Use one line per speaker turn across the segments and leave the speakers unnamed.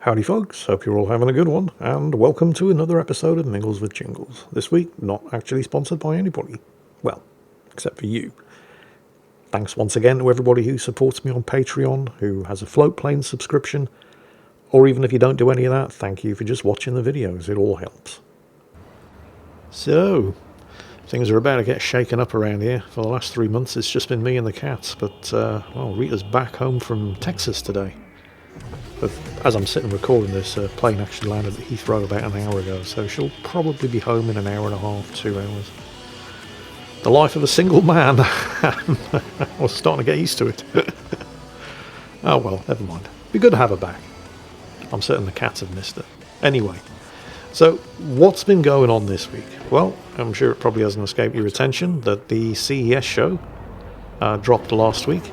Howdy folks, hope you're all having a good one, and welcome to another episode of Mingles with Jingles. This week, not actually sponsored by anybody. Well, except for you. Thanks once again to everybody who supports me on Patreon, who has a float plane subscription, or even if you don't do any of that, thank you for just watching the videos, it all helps. So, things are about to get shaken up around here. For the last 3 months it's just been me and the cats, but well, Rita's back home from Texas today. But as I'm sitting recording this, a plane actually landed at Heathrow about an hour ago, so she'll probably be home in an hour and a half, 2 hours. The life of a single man. I was starting to get used to it. Oh well, never mind. Be good to have her back. I'm certain the cats have missed her. Anyway, so what's been going on this week? Well, I'm sure it probably hasn't escaped your attention that the CES show dropped last week.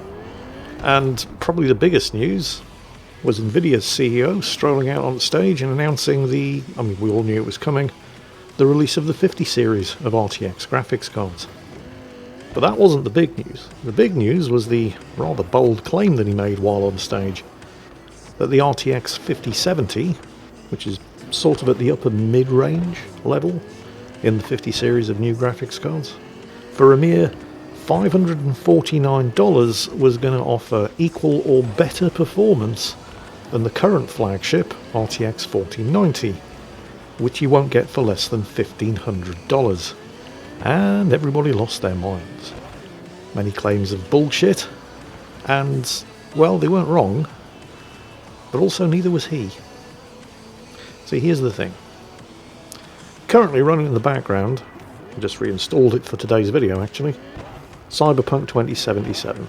And probably the biggest news was Nvidia's CEO strolling out on stage and announcing we all knew it was coming, the release of the 50 series of RTX graphics cards. But that wasn't the big news. The big news was the rather bold claim that he made while on stage, that the RTX 5070, which is sort of at the upper mid-range level in the 50 series of new graphics cards, for a mere $549 was going to offer equal or better performance than the current flagship RTX 4090, which you won't get for less than $1,500. And everybody lost their minds. Many claims of bullshit, and, well, they weren't wrong, but also neither was he. See, here's the thing. Currently running in the background, I just reinstalled it for today's video actually, Cyberpunk 2077.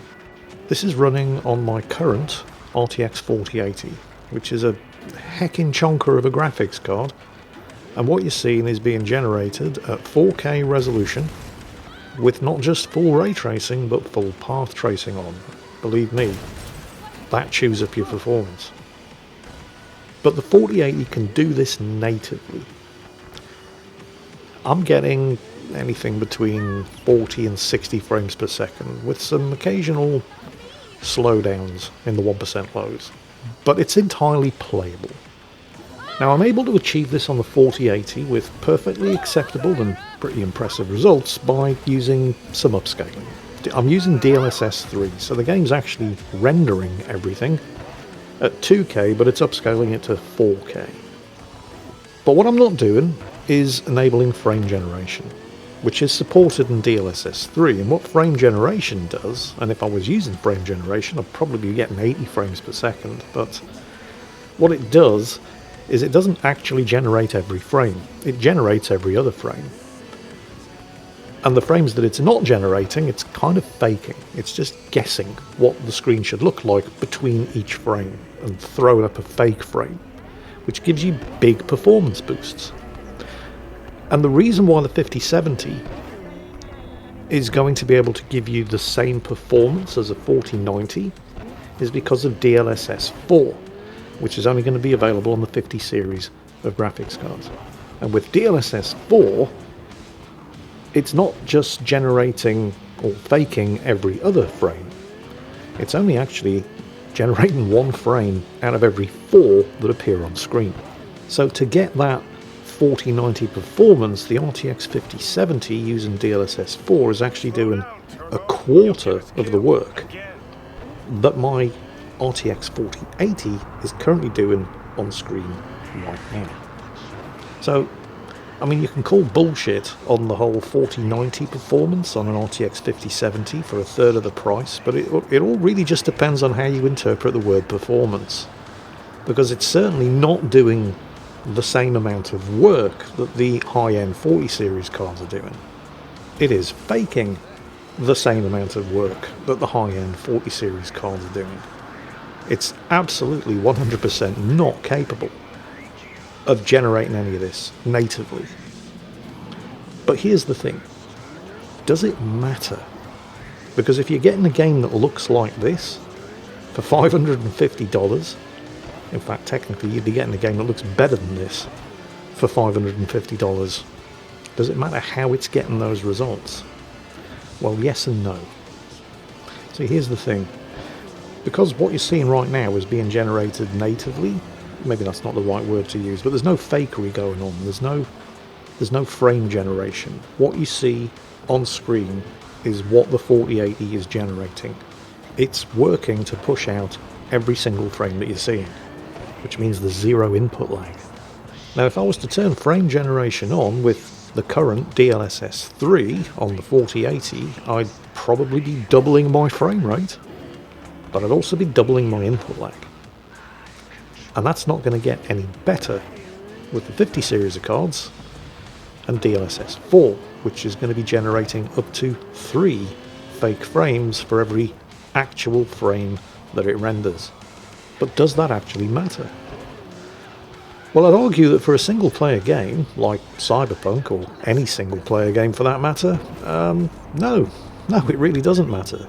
This is running on my current RTX 4080, which is a heckin' chonker of a graphics card, and what you're seeing is being generated at 4K resolution with not just full ray tracing but full path tracing on. Believe me, that chews up your performance. But the 4080 can do this natively. I'm getting anything between 40 and 60 frames per second with some occasional slowdowns in the 1% lows, but it's entirely playable. Now I'm able to achieve this on the 4080 with perfectly acceptable and pretty impressive results by using some upscaling. I'm using DLSS 3, so the game's actually rendering everything at 2K, but it's upscaling it to 4K. But what I'm not doing is enabling frame generation, which is supported in DLSS 3, and what frame generation does, and if I was using frame generation I'd probably be getting 80 frames per second, but what it does is it doesn't actually generate every frame, it generates every other frame. And the frames that it's not generating, it's kind of faking, it's just guessing what the screen should look like between each frame, and throwing up a fake frame, which gives you big performance boosts. And the reason why the 5070 is going to be able to give you the same performance as a 4090 is because of DLSS 4, which is only going to be available on the 50 series of graphics cards. And with DLSS 4, it's not just generating or faking every other frame. It's only actually generating one frame out of every 4 that appear on screen. So to get that 4090 performance, the RTX 5070 using DLSS 4 is actually doing a quarter of the work that my RTX 4080 is currently doing on screen right now. So, I mean, you can call bullshit on the whole 4090 performance on an RTX 5070 for a third of the price, but it all really just depends on how you interpret the word performance, because it's certainly not doing the same amount of work that the high-end 40 series cards are doing. It is faking the same amount of work that the high-end 40 series cards are doing. It's absolutely 100% not capable of generating any of this natively. But here's the thing. Does it matter? Because if you're getting a game that looks like this for $550, in fact, technically, you'd be getting a game that looks better than this for $550. Does it matter how it's getting those results? Well, yes and no. See, here's the thing. Because what you're seeing right now is being generated natively, maybe that's not the right word to use, but there's no fakery going on. There's no frame generation. What you see on screen is what the 4080 is generating. It's working to push out every single frame that you're seeing, which means there's zero input lag. Now, if I was to turn frame generation on with the current DLSS 3 on the 4080, I'd probably be doubling my frame rate, but I'd also be doubling my input lag. And that's not going to get any better with the 50 series of cards and DLSS 4, which is going to be generating up to 3 fake frames for every actual frame that it renders. But does that actually matter? Well, I'd argue that for a single player game, like Cyberpunk, or any single player game for that matter, no, it really doesn't matter.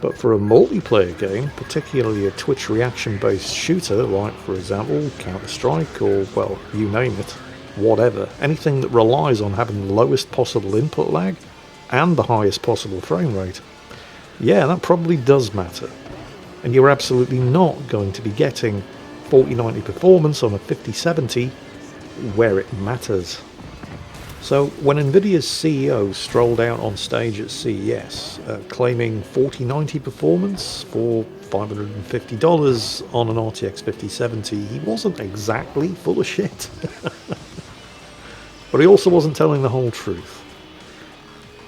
But for a multiplayer game, particularly a Twitch reaction-based shooter, like, for example, Counter-Strike, or, well, you name it, whatever, anything that relies on having the lowest possible input lag and the highest possible frame rate, yeah, that probably does matter. And you're absolutely not going to be getting 4090 performance on a 5070 where it matters. So when Nvidia's CEO strolled out on stage at CES claiming 4090 performance for $550 on an RTX 5070, he wasn't exactly full of shit. But he also wasn't telling the whole truth.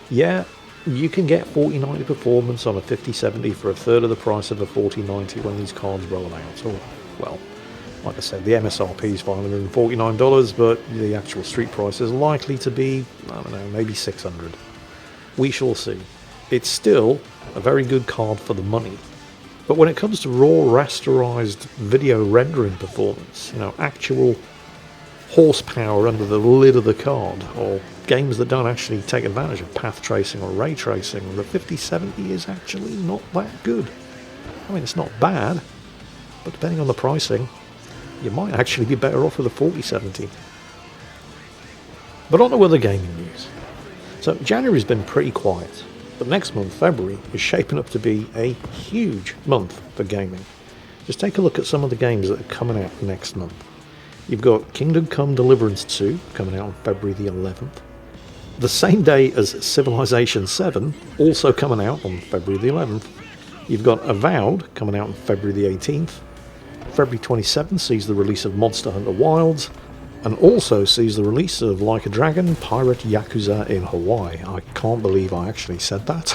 Yeah, you can get 4090 performance on a 5070 for a third of the price of a 4090 when these cards roll out. Or, well, like I said, the MSRP is $549, but the actual street price is likely to be, I don't know, maybe $600. We shall see. It's still a very good card for the money. But when it comes to raw rasterized video rendering performance, actual horsepower under the lid of the card, or games that don't actually take advantage of path tracing or ray tracing, the 5070 is actually not that good. I mean, it's not bad, but depending on the pricing, you might actually be better off with a 4070. But on to other gaming news. So January's been pretty quiet, but next month, February, is shaping up to be a huge month for gaming. Just take a look at some of the games that are coming out next month. You've got Kingdom Come Deliverance 2 coming out on February the 11th. The same day as Civilization 7, also coming out on February the 11th. You've got Avowed coming out on February the 18th. February 27th sees the release of Monster Hunter Wilds, and also sees the release of Like a Dragon Pirate Yakuza in Hawaii. I can't believe I actually said that.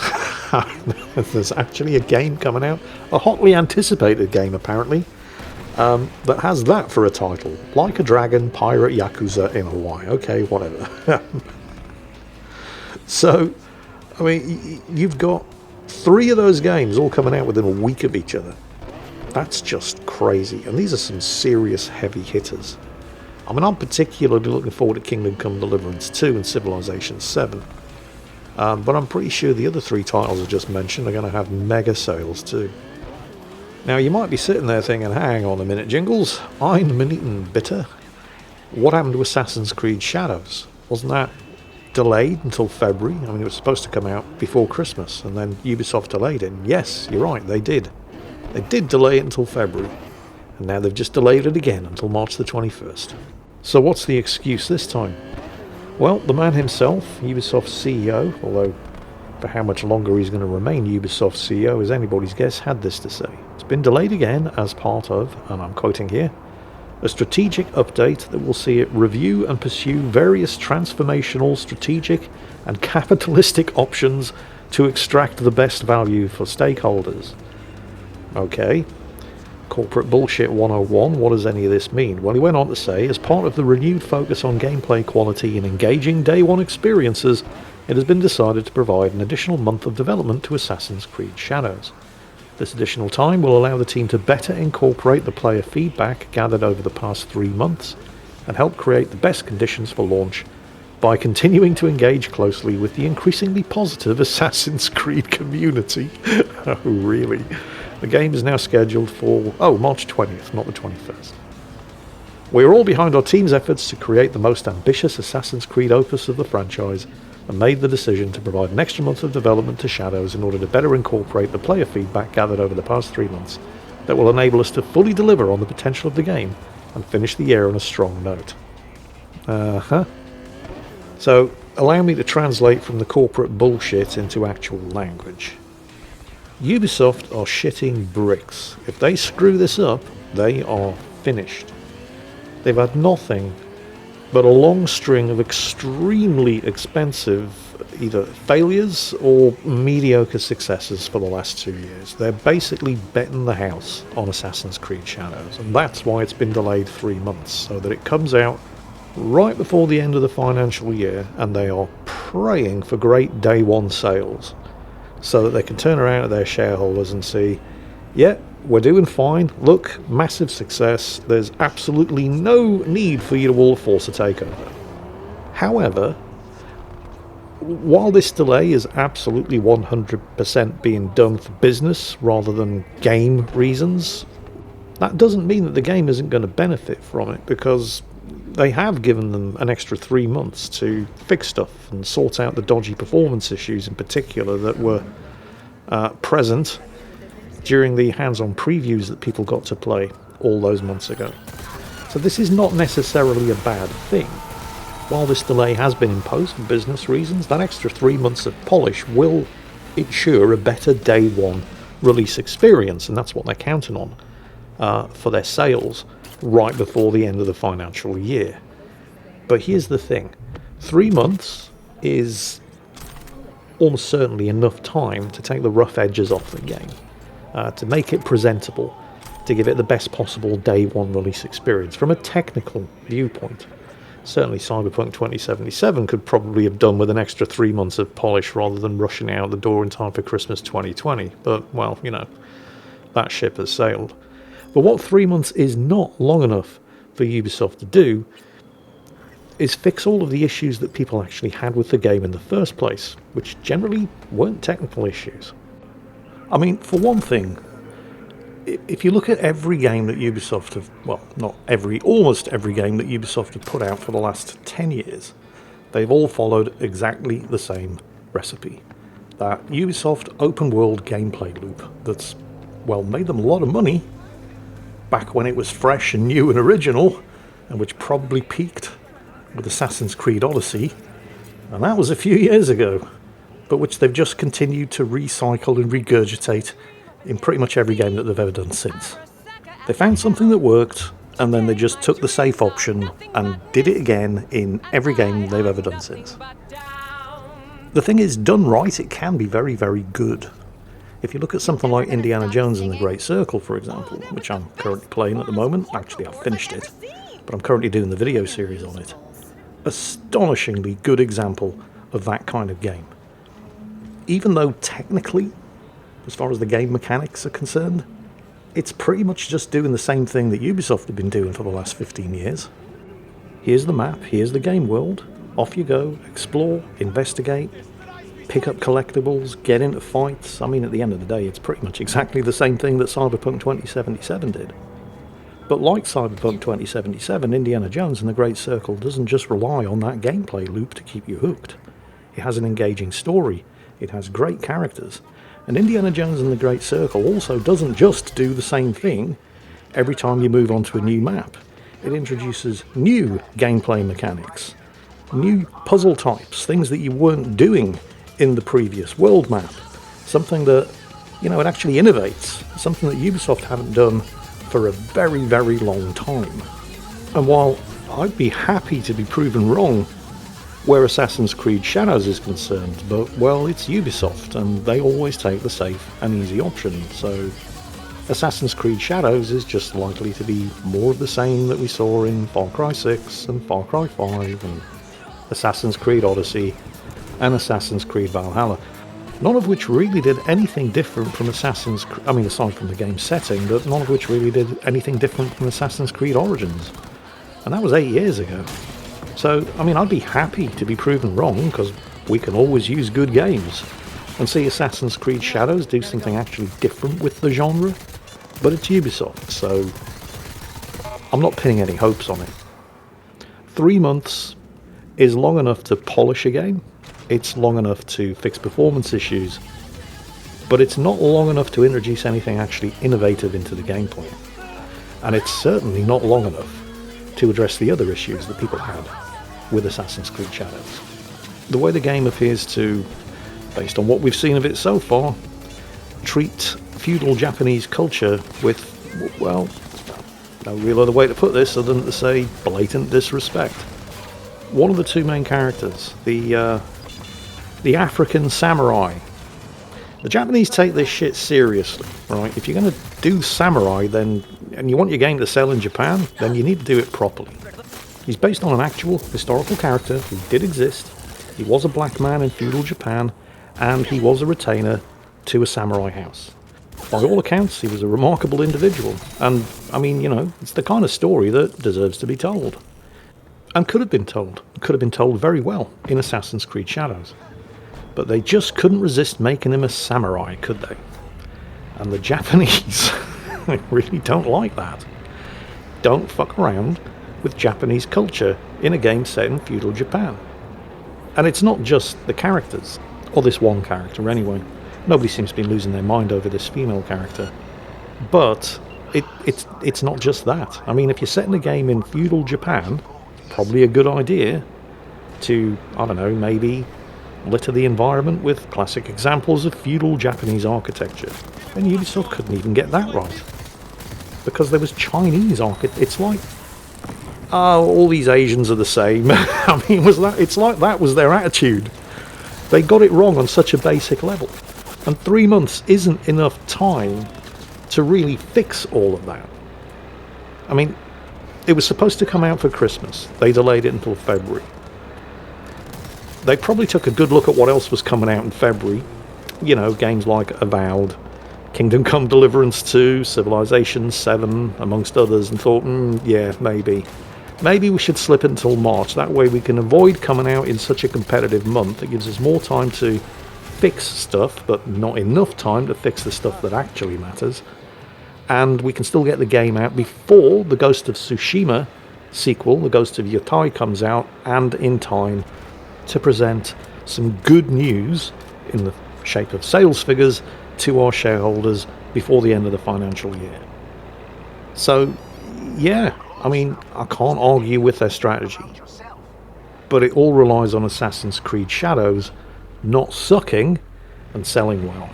There's actually a game coming out, a hotly anticipated game apparently, that has that for a title. Like a Dragon Pirate Yakuza in Hawaii. Okay, whatever. So, I mean, you've got 3 of those games all coming out within a week of each other. That's just crazy, and these are some serious heavy hitters. I mean, I'm particularly looking forward to Kingdom Come Deliverance 2 and Civilization 7, but I'm pretty sure the other 3 titles I just mentioned are going to have mega sales too. Now, you might be sitting there thinking, hang on a minute, Jingles, ein Minuten bitte. What happened to Assassin's Creed Shadows? Wasn't that delayed until February? I mean, it was supposed to come out before Christmas, and then Ubisoft delayed it. And yes, you're right, they did. They did delay it until February, and now they've just delayed it again until March the 21st. So what's the excuse this time? Well, the man himself, Ubisoft's CEO, although for how much longer he's going to remain Ubisoft's CEO is anybody's guess, had this to say. It's been delayed again as part of, and I'm quoting here, a strategic update that will see it review and pursue various transformational, strategic and capitalistic options to extract the best value for stakeholders. Okay, corporate bullshit 101, what does any of this mean? Well, he went on to say, as part of the renewed focus on gameplay quality and engaging day one experiences, it has been decided to provide an additional month of development to Assassin's Creed Shadows. This additional time will allow the team to better incorporate the player feedback gathered over the past 3 months and help create the best conditions for launch by continuing to engage closely with the increasingly positive Assassin's Creed community. Oh, really? The game is now scheduled for, March 20th, not the 21st. We are all behind our team's efforts to create the most ambitious Assassin's Creed opus of the franchise and made the decision to provide an extra month of development to Shadows in order to better incorporate the player feedback gathered over the past 3 months that will enable us to fully deliver on the potential of the game and finish the year on a strong note. So, allow me to translate from the corporate bullshit into actual language. Ubisoft are shitting bricks. If they screw this up, they are finished. They've had nothing but a long string of extremely expensive either failures or mediocre successes for the last 2 years. They're basically betting the house on Assassin's Creed Shadows, and that's why it's been delayed 3 months, so that it comes out right before the end of the financial year, and they are praying for great day one sales so that they can turn around to their shareholders and see, yeah, we're doing fine, look, massive success, there's absolutely no need for you to all force a takeover. However, while this delay is absolutely 100% being done for business rather than game reasons, that doesn't mean that the game isn't going to benefit from it, because they have given them an extra 3 months to fix stuff and sort out the dodgy performance issues in particular that were present during the hands-on previews that people got to play all those months ago. So this is not necessarily a bad thing. While this delay has been imposed for business reasons, that extra 3 months of polish will ensure a better day one release experience, and that's what they're counting on for their sales right before the end of the financial year. But here's the thing, 3 months is almost certainly enough time to take the rough edges off the game, to make it presentable, to give it the best possible day one release experience from a technical viewpoint. Certainly Cyberpunk 2077 could probably have done with an extra 3 months of polish rather than rushing out the door in time for Christmas 2020, but, well, you know, that ship has sailed. But what 3 months is not long enough for Ubisoft to do is fix all of the issues that people actually had with the game in the first place, which generally weren't technical issues. I mean, for one thing, if you look at every game that Ubisoft have, well, not every, almost every game that Ubisoft have put out for the last 10 years, they've all followed exactly the same recipe. That Ubisoft open world gameplay loop that's, well, made them a lot of money back when it was fresh and new and original, and which probably peaked with Assassin's Creed Odyssey, and that was a few years ago, but which they've just continued to recycle and regurgitate in pretty much every game that they've ever done since. They found something that worked, and then they just took the safe option and did it again in every game they've ever done since. The thing is, done right, it can be very, very good. If you look at something like Indiana Jones and the Great Circle, for example, which I'm currently playing at the moment, actually I've finished it, but I'm currently doing the video series on it. Astonishingly good example of that kind of game. Even though technically, as far as the game mechanics are concerned, it's pretty much just doing the same thing that Ubisoft have been doing for the last 15 years. Here's the map, here's the game world, off you go, explore, investigate, pick up collectibles, get into fights. I mean, at the end of the day, it's pretty much exactly the same thing that Cyberpunk 2077 did. But like Cyberpunk 2077, Indiana Jones and the Great Circle doesn't just rely on that gameplay loop to keep you hooked. It has an engaging story, it has great characters, and Indiana Jones and the Great Circle also doesn't just do the same thing every time you move onto a new map. It introduces new gameplay mechanics, new puzzle types, things that you weren't doing in the previous world map. Something that, you know, it actually innovates, something that Ubisoft haven't done for a very, very long time. And while I'd be happy to be proven wrong where Assassin's Creed Shadows is concerned, but, well, it's Ubisoft, and they always take the safe and easy option, so Assassin's Creed Shadows is just likely to be more of the same that we saw in Far Cry 6 and Far Cry 5 and Assassin's Creed Odyssey and Assassin's Creed Valhalla. None of which really did anything different from aside from the game setting, but none of which really did anything different from Assassin's Creed Origins. And that was 8 years ago. So, I mean, I'd be happy to be proven wrong, because we can always use good games, and see Assassin's Creed Shadows do something actually different with the genre, but it's Ubisoft, so I'm not pinning any hopes on it. 3 months is long enough to polish a game. It's long enough to fix performance issues. but it's not long enough to introduce anything actually innovative into the gameplay. And it's certainly not long enough to address the other issues that people had with Assassin's Creed Shadows. The way the game appears to, based on what we've seen of it so far, treat feudal Japanese culture with, well, no real other way to put this other than to say blatant disrespect. One of the two main characters, the African samurai. The Japanese take this shit seriously, right? If you're going to do samurai, then, and you want your game to sell in Japan, then you need to do it properly. He's based on an actual historical character who did exist. He was a black man in feudal Japan, and he was a retainer to a samurai house. By all accounts, he was a remarkable individual, and, I mean, you know, it's the kind of story that deserves to be told. And could have been told. Could have been told very well in Assassin's Creed Shadows. But they just couldn't resist making him a samurai, could they? And the Japanese really don't like that. Don't fuck around with Japanese culture in a game set in feudal Japan. And it's not just the characters, or this one character anyway. Nobody seems to be losing their mind over this female character. But it's not just that. I mean, if you're setting a game in feudal Japan, probably a good idea to, I don't know, maybe litter the environment with classic examples of feudal Japanese architecture. And Ubisoft couldn't even get that right. Because there was Chinese architecture. It's like, oh, all these Asians are the same. I mean, it's like that was their attitude. They got it wrong on such a basic level. And 3 months isn't enough time to really fix all of that. I mean, it was supposed to come out for Christmas. They delayed it until February. They probably took a good look at what else was coming out in February. You know, games like Avowed, Kingdom Come Deliverance 2, Civilization 7, amongst others, and thought, yeah, maybe. Maybe we should slip it until March. That way we can avoid coming out in such a competitive month. It gives us more time to fix stuff, but not enough time to fix the stuff that actually matters. And we can still get the game out before the Ghost of Tsushima sequel, the Ghost of Yotai, comes out, and in time to present some good news in the shape of sales figures to our shareholders before the end of the financial year. So, yeah, I mean, I can't argue with their strategy. But it all relies on Assassin's Creed Shadows not sucking and selling well.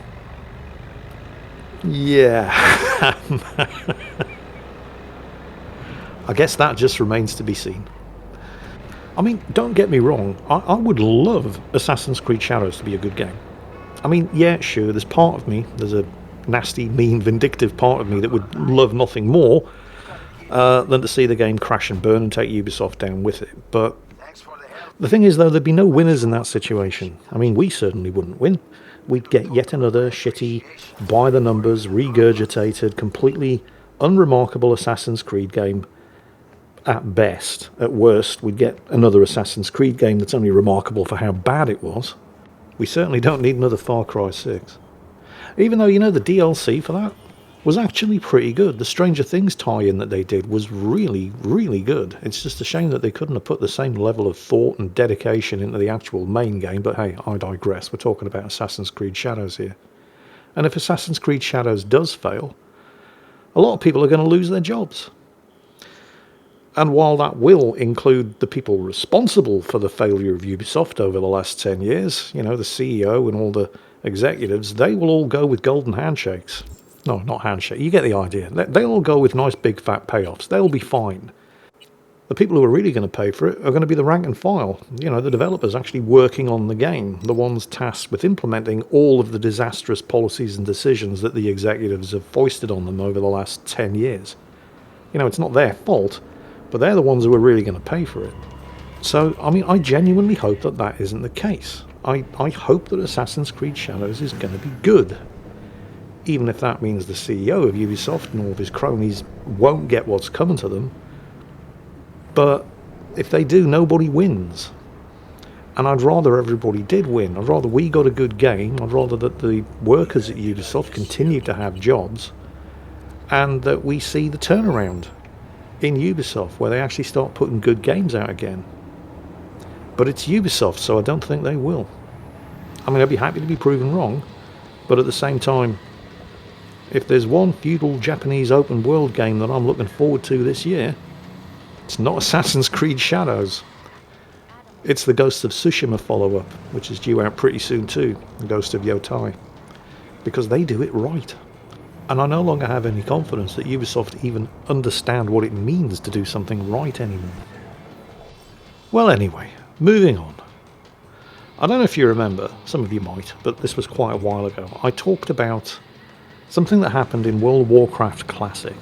Yeah. I guess that just remains to be seen. I mean, don't get me wrong, I would love Assassin's Creed Shadows to be a good game. I mean, yeah, sure, there's part of me, there's a nasty, mean, vindictive part of me that would love nothing more than to see the game crash and burn and take Ubisoft down with it. But the thing is, though, there'd be no winners in that situation. I mean, we certainly wouldn't win. We'd get yet another shitty, by-the-numbers, regurgitated, completely unremarkable Assassin's Creed game at best. At worst, we'd get another Assassin's Creed game that's only remarkable for how bad it was. We certainly don't need another Far Cry 6. Even though, you know, the DLC for that was actually pretty good. The Stranger Things tie-in that they did was really, really good. It's just a shame that they couldn't have put the same level of thought and dedication into the actual main game, but hey, I digress. We're talking about Assassin's Creed Shadows here. And if Assassin's Creed Shadows does fail, a lot of people are going to lose their jobs. And while that will include the people responsible for the failure of Ubisoft over the last 10 years, you know, the CEO and all the executives, they will all go with golden handshakes. No, not handshake. You get the idea. They'll all go with nice big fat payoffs. They'll be fine. The people who are really going to pay for it are going to be the rank and file. You know, the developers actually working on the game. The ones tasked with implementing all of the disastrous policies and decisions that the executives have foisted on them over the last 10 years. You know, it's not their fault, but they're the ones who are really going to pay for it. So, I mean, I genuinely hope that that isn't the case. I hope that Assassin's Creed Shadows is going to be good. Even if that means the CEO of Ubisoft and all of his cronies won't get what's coming to them. But if they do, nobody wins. And I'd rather everybody did win. I'd rather we got a good game. I'd rather that the workers at Ubisoft continue to have jobs. And that we see the turnaround in Ubisoft, where they actually start putting good games out again. But it's Ubisoft, so I don't think they will. I mean, I'd be happy to be proven wrong. But at the same time, if there's one feudal Japanese open world game that I'm looking forward to this year, it's not Assassin's Creed Shadows. It's the Ghost of Tsushima follow-up, which is due out pretty soon too, the Ghost of Yotai. Because they do it right. And I no longer have any confidence that Ubisoft even understand what it means to do something right anymore. Well anyway, moving on. I don't know if you remember, some of you might, but this was quite a while ago. I talked about something that happened in World of Warcraft Classic.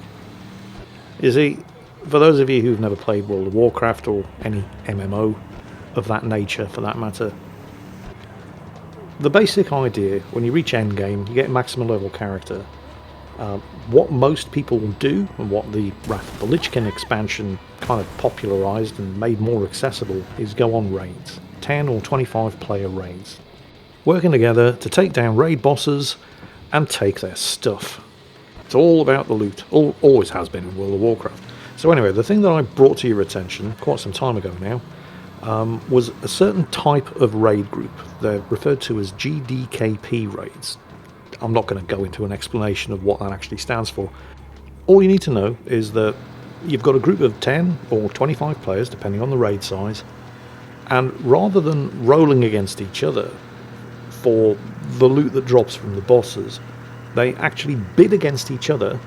You see, for those of you who've never played World of Warcraft or any MMO of that nature for that matter, the basic idea, when you reach endgame, you get a maximum level character. What most people do, and what the Wrath of the Lich King expansion kind of popularised and made more accessible, is go on raids. 10 or 25 player raids. Working together to take down raid bosses and take their stuff. It's all about the loot. Always has been in World of Warcraft. So anyway, the thing that I brought to your attention quite some time ago now was a certain type of raid group. They're referred to as GDKP raids. I'm not going to go into an explanation of what that actually stands for. All you need to know is that you've got a group of 10 or 25 players, depending on the raid size, and rather than rolling against each other for the loot that drops from the bosses, they actually bid against each other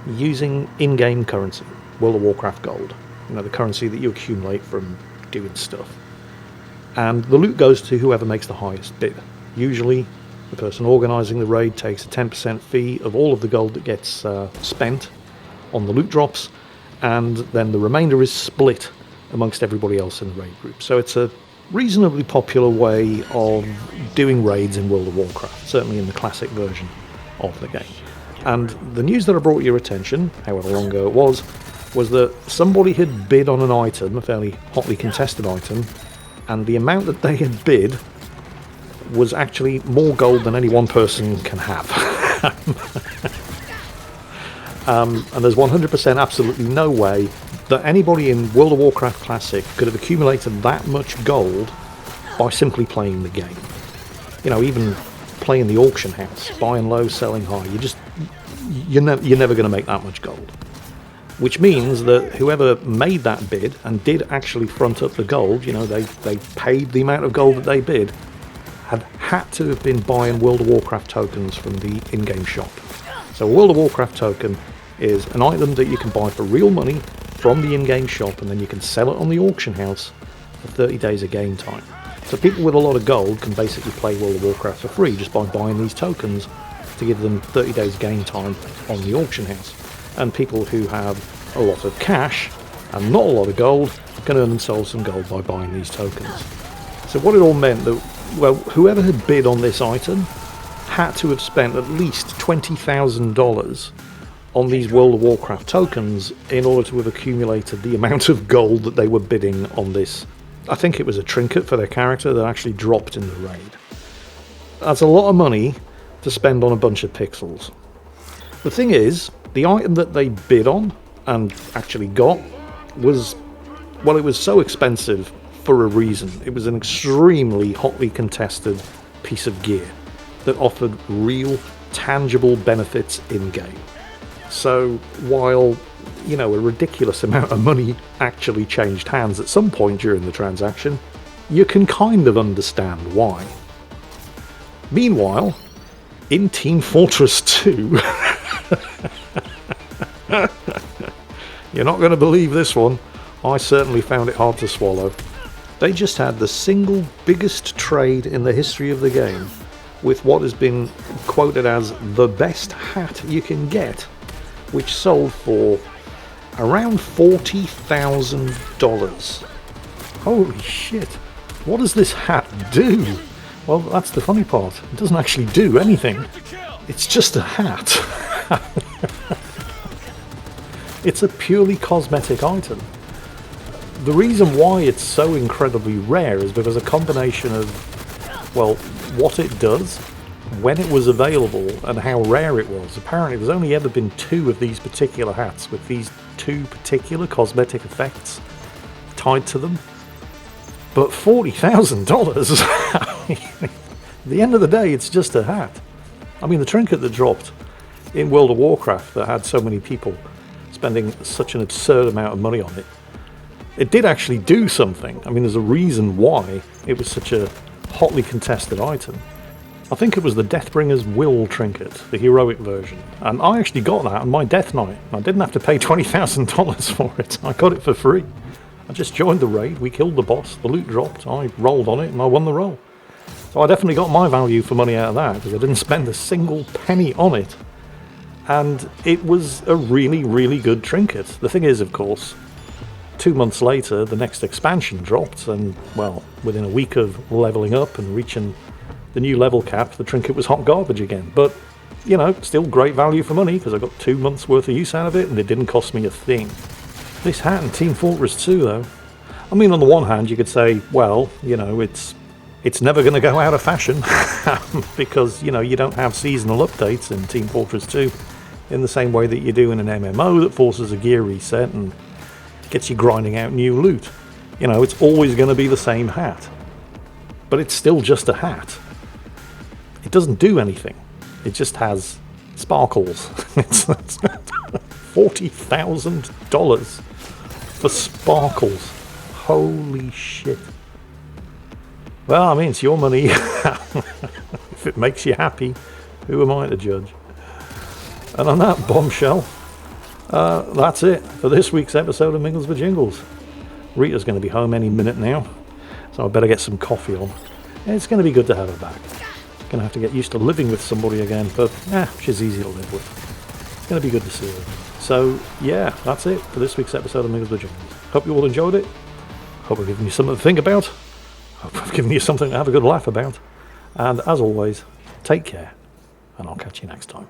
using in-game currency, World of Warcraft gold, the currency that you accumulate from doing stuff. And the loot goes to whoever makes the highest bid. Usually the person organising the raid takes a 10% fee of all of the gold that gets spent on the loot drops, and then the remainder is split amongst everybody else in the raid group. So it's a reasonably popular way of doing raids in World of Warcraft, certainly in the classic version of the game. And the news that I brought your attention, however long ago it was that somebody had bid on an item, a fairly hotly contested item, and the amount that they had bid was actually more gold than any one person can have. And there's 100% absolutely no way that anybody in World of Warcraft Classic could have accumulated that much gold by simply playing the game. Even playing the auction house, buying low, selling high, you're never going to make that much gold. Which means that whoever made that bid and did actually front up the gold, they paid the amount of gold that they bid, had to have been buying World of Warcraft tokens from the in-game shop. So a World of Warcraft token is an item that you can buy for real money from the in-game shop, and then you can sell it on the auction house for 30 days of game time. So people with a lot of gold can basically play World of Warcraft for free just by buying these tokens to give them 30 days game time on the auction house. And people who have a lot of cash and not a lot of gold can earn themselves some gold by buying these tokens. So what it all meant that, whoever had bid on this item had to have spent at least $20,000 on these World of Warcraft tokens in order to have accumulated the amount of gold that they were bidding on this. I think it was a trinket for their character that actually dropped in the raid. That's a lot of money to spend on a bunch of pixels. The thing is, the item that they bid on and actually got was, it was so expensive for a reason. It was an extremely hotly contested piece of gear that offered real, tangible benefits in-game. So while, a ridiculous amount of money actually changed hands at some point during the transaction, you can kind of understand why. Meanwhile, in Team Fortress 2, you're not going to believe this one. I certainly found it hard to swallow. They just had the single biggest trade in the history of the game with what has been quoted as the best hat you can get, which sold for around $40,000. Holy shit. What does this hat do? Well, that's the funny part. It doesn't actually do anything. It's just a hat. It's a purely cosmetic item. The reason why it's so incredibly rare is because a combination of, what it does, when it was available, and how rare it was. Apparently there's only ever been 2 of these particular hats with these 2 particular cosmetic effects tied to them. But $40,000? At the end of the day, it's just a hat. I mean, the trinket that dropped in World of Warcraft that had so many people spending such an absurd amount of money on it, it did actually do something. I mean, there's a reason why it was such a hotly contested item. I think it was the Deathbringer's Will trinket, the heroic version. And I actually got that on my death knight. I didn't have to pay $20,000 for it. I got it for free. I just joined the raid, we killed the boss, the loot dropped, I rolled on it and I won the roll. So I definitely got my value for money out of that because I didn't spend a single penny on it. And it was a really, really good trinket. The thing is, of course, 2 months later, the next expansion dropped, and, well, within a week of leveling up and reaching the new level cap, the trinket was hot garbage again. But, you know, still great value for money, because I got 2 months worth of use out of it, and it didn't cost me a thing. This hat in Team Fortress 2, though, I mean, on the one hand, you could say, well, you know, it's never going to go out of fashion, because, you know, you don't have seasonal updates in Team Fortress 2 in the same way that you do in an MMO that forces a gear reset and gets you grinding out new loot. You know, it's always going to be the same hat. But it's still just a hat. It doesn't do anything. It just has sparkles. It's $40,000 for sparkles. Holy shit. Well, I mean, it's your money. If it makes you happy, who am I to judge? And on that bombshell, that's it for this week's episode of Mingles.business. Rita's going to be home any minute now, so I better get some coffee on. It's going to be good to have her back. Going to have to get used to living with somebody again, but she's easy to live with. It's going to be good to see her. So yeah, that's it for this week's episode of Mingles.business. Hope you all enjoyed it. Hope I've given you something to think about. Hope I've given you something to have a good laugh about. And as always, take care, and I'll catch you next time.